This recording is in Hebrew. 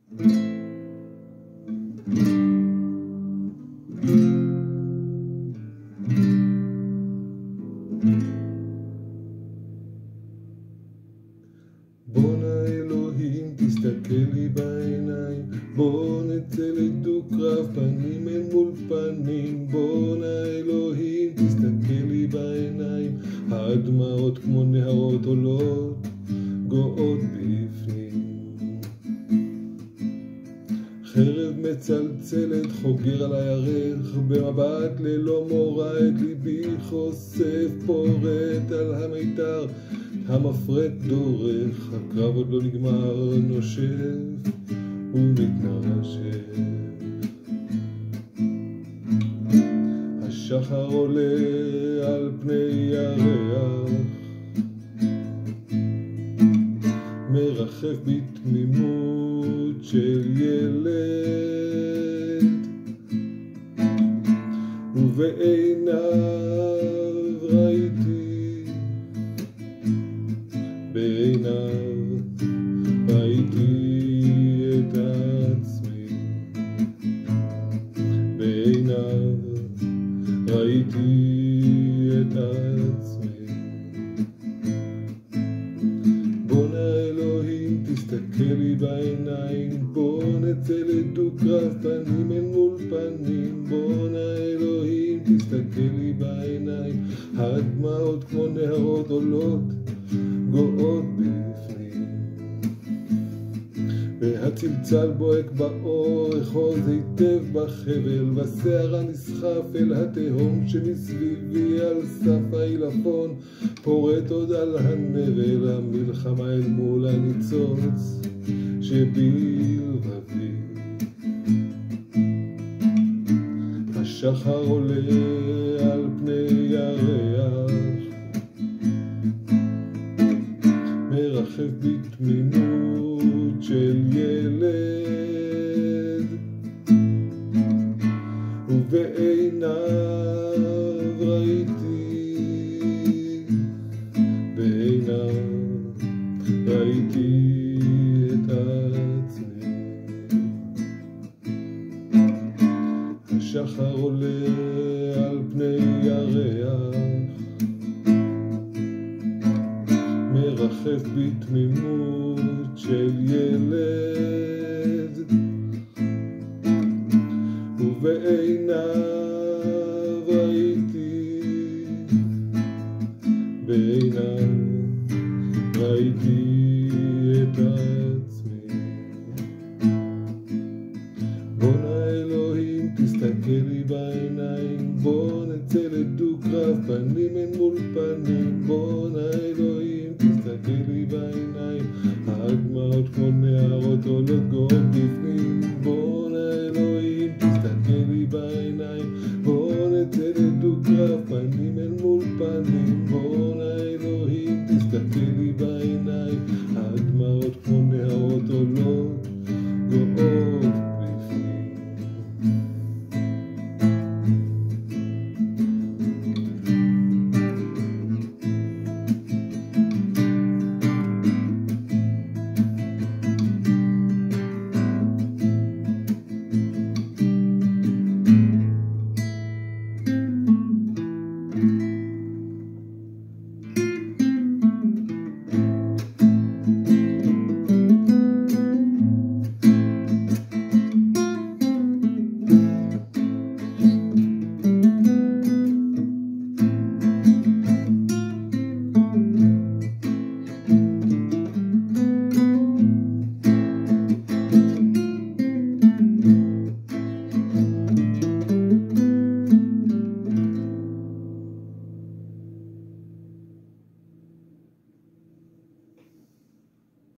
בונה אלוהים, תסתכל לי בעיניים, בוא נצא לדו-קרב פנים אל מול פנים. בונה אלוהים, תסתכל לי בעיניים, הדמעות כמו נהרות עולות, גואות בפנים. חרב מצלצלת, חוגר על הירך, במבט ללא מורא את ליבי חושף, פורט על המיתר, המפרט דורך, הקרב עוד לא נגמר, נושף ומתנשף. השחר עולה על פני ירח, מרחף בתמימות של ילד, ובעיניו ראיתי, בעיניו ראיתי את עצמי, בעיניו ראיתי את עצמי. בונה אלוהים, תסתכל לי בעיניים, בוא נצא לדו-קרב פנים אל מול פנים. בונה אלוהים, תסתכל לי בעיניים, הדמעות כמו נהרות עולות, גואות בפנים. והצלצל בועק באור, אחוז היטב בחבל, והשיער הנסחף אל התהום שמסביבי על סף העילפון, פורט עוד על הנבל, המלחמה אל מול הניצוץ שבלבבי. השחר עולה על פני ירח, מרחף בתמימות של ילד, ובעיניו ראיתי, בעיניו ראיתי את עצמי. השחר עולה על פני ירח, מרחף בתמימות של ילד, ובעיניו ראיתי, בעיניו ראיתי את עצמי. בונה אלוהים, תסתכל לי בעיניים, בוא נצא לדו-קרב פנים אל מול פנים. בונה אלוהים, תסתכל לי בעיניים, הדמעות כמו נהרות עולות, גואות בפנים.